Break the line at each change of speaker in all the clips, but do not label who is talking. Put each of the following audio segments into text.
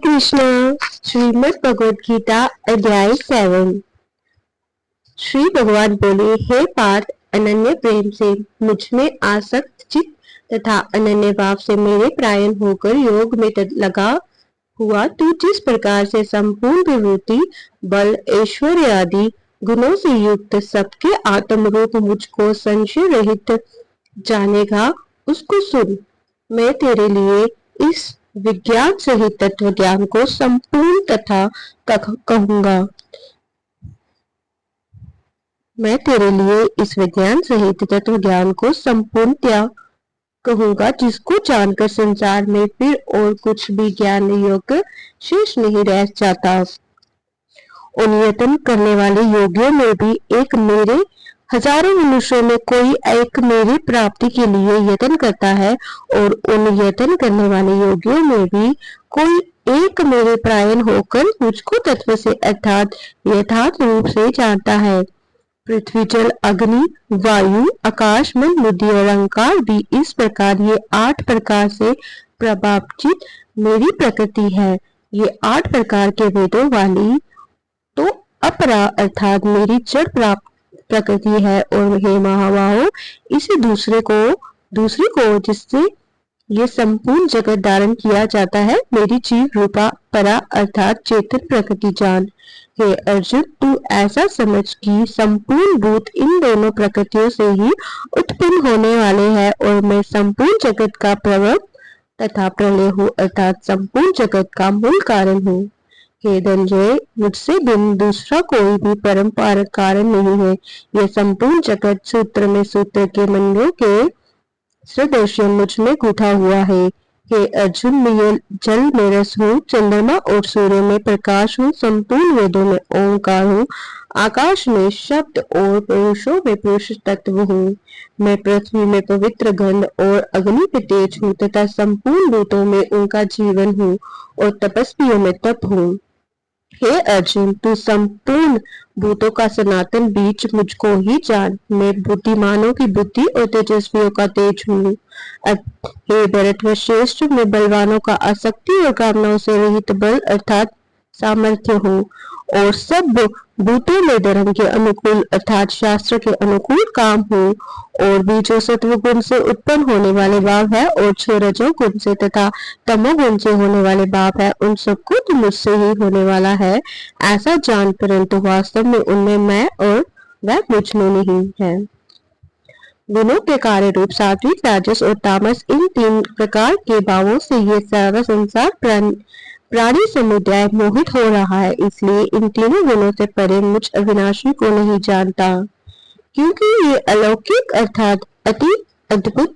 कृष्णा। श्रीमद् भगवद गीता अध्याय 7। श्री भगवान बोले, हे पार्थ, अनन्य प्रेम से मुझ में आसक्त चित्त तथा अनन्य भाव से मेरे प्रायण होकर योग में लगा हुआ तू जिस प्रकार से संपूर्ण विभूति, बल, ऐश्वर्य आदि गुणों से युक्त सबके आत्म रूप मुझको संशय रहित जानेगा, उसको सुन। मैं तेरे लिए इस विज्ञान सहित तत्व ज्ञान को संपूर्ण तथा कहूंगा। मैं तेरे लिए इस विज्ञान सहित तत्व ज्ञान को संपूर्णतया कहूंगा, जिसको जानकर संसार में फिर और कुछ भी ज्ञान योग्य शेष नहीं रह जाता। उन यत्न करने वाले योगियों में भी एक मेरे हजारों मनुष्यों में कोई एक मेरी प्राप्ति के लिए यत्न करता है, और उन यत्न करने वाले योगियों में भी कोई एक मेरे प्रायण होकर मुझको तत्व से अर्थात यथार्थ रूप से जानता है। पृथ्वी, जल, अग्नि, वायु, आकाश, मन, बुद्धि और अहंकार भी इस प्रकार ये 8 प्रकार से प्रभावित मेरी प्रकृति है। ये 8 प्रकार के वेदों वाली तो अपरा अर्थात मेरी जड़ प्राप्त प्रकृति है। और हे महाबाहो, इसे दूसरे को जिससे ये संपूर्ण जगत धारण किया जाता है, मेरी जीव रूपा परा अर्थात चेतन प्रकृति जान। हे अर्जुन, तू ऐसा समझ कि संपूर्ण भूत इन दोनों प्रकृतियों से ही उत्पन्न होने वाले हैं, और मैं संपूर्ण जगत का प्रभव तथा प्रलय हूँ अर्थात संपूर्ण जगत का मूल कारण हूँ। हे धनंजय, मुझसे बिन दूसरा कोई भी परम्परा कारण नहीं है। यह संपूर्ण जगत सूत्र में सूत्र के मंडलों के सदृश मुझ में गूंथा हुआ है। हे अर्जुन, मैं जल में रस हूँ, चंद्रमा और सूर्य में प्रकाश हूँ, संपूर्ण वेदों में ओंकार हूँ, आकाश में शब्द और पुरुषों में पुरुष तत्व हूँ। मैं पृथ्वी में पवित्र गंध और अग्नि में तेज हूँ तथा संपूर्ण भूतों में उनका जीवन हूँ और तपस्वियों में तप हूँ। हे अर्जुन, तू संपूर्ण भूतों का सनातन बीज मुझको ही जान। मैं बुद्धिमानों की बुद्धि और तेजस्वियों का तेज हूँ। हे भरतश्रेष्ठ, मैं बलवानों का आसक्ति और कामनाओं से रहित बल अर्थात सामर्थ्य हूँ, और सब भूतों में धर्म के अनुकूल अर्थात शास्त्र के अनुकूल काम हूँ। और भी जो सत्व गुण से उत्पन्न होने वाले भाव है और जो रजोगुण से तथा तमोगुण से होने वाले भाव है, उन सबको तो मुझसे ही होने वाला है ऐसा जान, परंतु वास्तव में उनमें मैं और वह मुझ में नहीं है। गुणों के कार्य रूप सात्विक, राजस और तामस, इन 3 प्रकार के भावों से ये सारा संसार प्राणी समुदाय मोहित हो रहा है। इसलिए इन तीनों गुणों से परे मुझ अविनाशी को नहीं जानता, क्योंकि ये अलौकिक अर्थात अति अद्भुत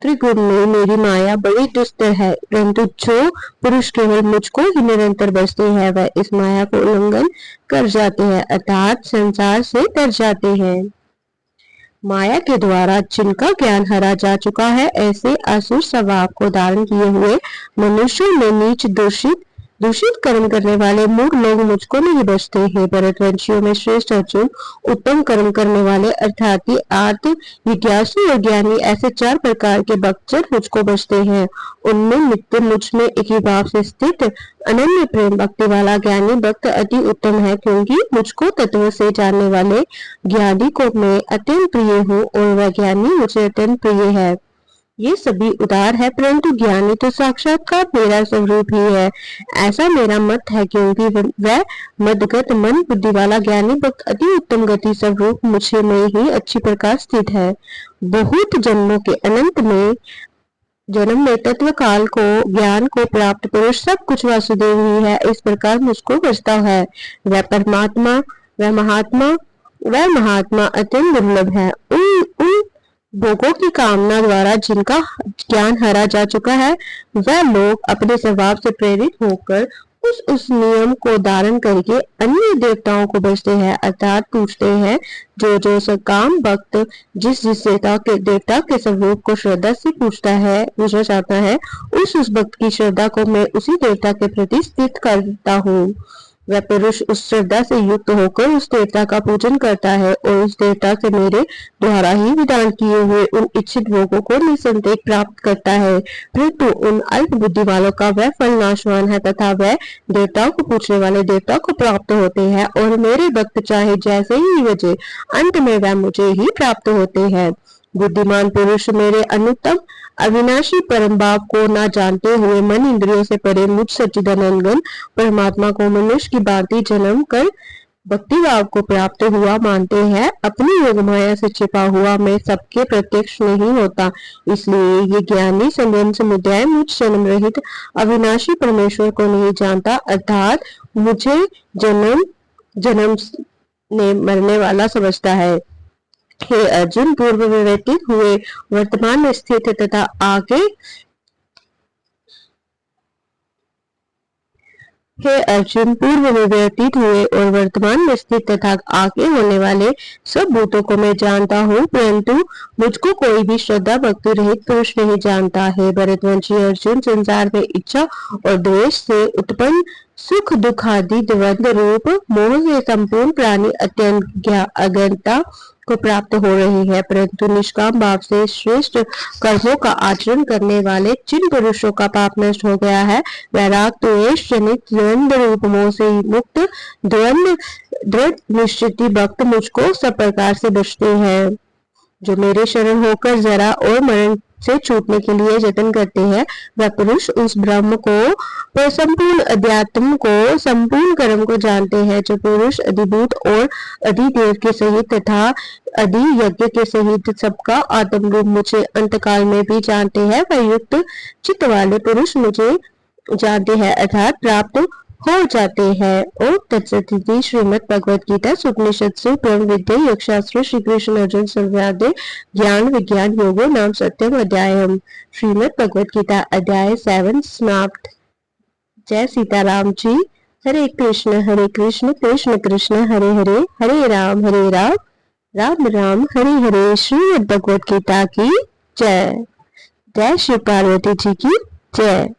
त्रिगुण में मेरी माया बड़ी दुस्तर है। परंतु जो पुरुष केवल मुझको ही निरंतर बसते हैं, वह इस माया को उल्लंघन कर जाते हैं अर्थात संसार से तर जाते हैं। माया के द्वारा जिनका ज्ञान हरा जा चुका है, ऐसे असुर स्वभाव को धारण किए हुए मनुष्यों में नीच दूषित कर्म करने वाले मूढ़ लोग मुझको नहीं बचते। हे भरतवंशियों में श्रेष्ठ अर्जुन, उत्तम कर्म करने वाले अर्थात आर्त, जिज्ञासु और ज्ञानी, ऐसे 4 प्रकार के भक्तजन मुझको बचते हैं। उनमें नित्य मुझ में एक ही भाव से स्थित अनन्य प्रेम भक्ति वाला ज्ञानी भक्त अति उत्तम है, क्योंकि मुझको तत्व से जानने वाले ज्ञानी को मैं अत्यंत प्रिय हूँ और वह ज्ञानी मुझे अत्यंत प्रिय है। ये सभी उदार है, परंतु ज्ञानी तो साक्षात्कार मेरा स्वरूप ही है, ऐसा मेरा मत है, क्योंकि वह मदगत मन बुद्धि वाला ज्ञानी भक्त अति उत्तम गति स्वरूप मुझे में ही अच्छी प्रकार स्थित है। बहुत जन्मों के अनंत में जन्म में तत्व काल को ज्ञान को प्राप्त पुरुष सब कुछ वासुदेव ही है, इस प्रकार मुझको बचता है। वह परमात्मा, वह महात्मा अत्यंत दुर्लभ है। उन भोगों की कामना द्वारा जिनका ज्ञान हरा जा चुका है, वह लोग अपने स्वभाव से प्रेरित होकर उस नियम को धारण करके अन्य देवताओं को बचते हैं अर्थात पूछते हैं। जो सकाम भक्त जिस देवता के स्वरूप को श्रद्धा से पूछना चाहता है, उस भक्त की श्रद्धा को मैं उसी देवता के प्रति स्थित करता हूँ। वह पुरुष उस श्रद्धा से युक्त होकर उस देवता का पूजन करता है और उस देवता से मेरे द्वारा ही विधान किए हुए उन इच्छित भोगों को निसंदेह प्राप्त करता है। परंतु उन अल्प बुद्धि वालों का वह फल नाशवान है तथा वह देवताओं को पूछने वाले देवता को प्राप्त होते हैं और मेरे भक्त चाहे जैसे ही बचे अंत में वह मुझे ही प्राप्त होते हैं। बुद्धिमान पुरुष मेरे अनुत्तम अविनाशी परम भाव को न जानते हुए मन इंद्रियों से परे मुझ सच्चिदानंद परमात्मा को मनुष्य की भांति जन्म कर भक्ति भाव को प्राप्त हुआ मानते हैं। अपनी योग माया से छिपा हुआ मैं सबके प्रत्यक्ष नहीं होता, इसलिए ये ज्ञानी संयम समुदाय मुझ जन्म रहित अविनाशी परमेश्वर को नहीं जानता, अर्थात मुझे जन्म जन्म ने मरने वाला समझता है। हे अर्जुन, पूर्व में व्यतीत हुए वर्तमान में स्थित तथा आगे हे अर्जुन, पूर्व में व्यतीत हुए और वर्तमान में स्थित तथा आगे होने वाले सब भूतों को मैं जानता हूँ, परंतु मुझको कोई भी श्रद्धा भक्ति रहित पुरुष नहीं जानता है। भरतवंशी अर्जुन, संसार में इच्छा और द्वेष से उत्पन्न सुख दुख आदि द्वंद्व रूप मोह से संपूर्ण प्राणी अत्यंत अज्ञानता को प्राप्त हो रही है, परंतु निष्काम भाव से श्रेष्ठ कर्मों का आचरण करने वाले जिन पुरुषों का पाप नष्ट हो गया है, वैराग द्वेष जनित द्वंद्व रूप मोह से मुक्त द्वंद्व दृढ़ निश्चित भक्त मुझको सब प्रकार से बचते हैं। जो मेरे शरण होकर जरा और मरण से छूटने के लिए यत्न करते हैं, वह पुरुष उस ब्रह्म को संपूर्ण अध्यात्म को संपूर्ण कर्म को जानते हैं। जो पुरुष अधिभूत और अधिदेव के सहित तथा अधि यज्ञ के सहित सबका आत्म रूप मुझे अंतकाल में भी जानते हैं, वह युक्त चित्त वाले पुरुष मुझे जानते हैं अर्थात प्राप्त हो जाते हैं। ओम तत्सदिति। श्रीमद् भगवद गीता उपनिषत्सु ब्रह्म विद्या योगशास्त्र श्री कृष्ण अर्जुन संवादे ज्ञान विज्ञान योगो नाम सत्यम अध्यायम। श्रीमद् भगवद गीता अध्याय 7 समाप्त। जय सीताराम जी। हरे कृष्ण कृष्ण कृष्ण हरे हरे, हरे राम राम राम हरे हरे। श्रीमद् भगवद गीता की जय। जय श्री पार्वती जी की जय।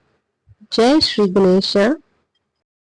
जय श्री गणेश।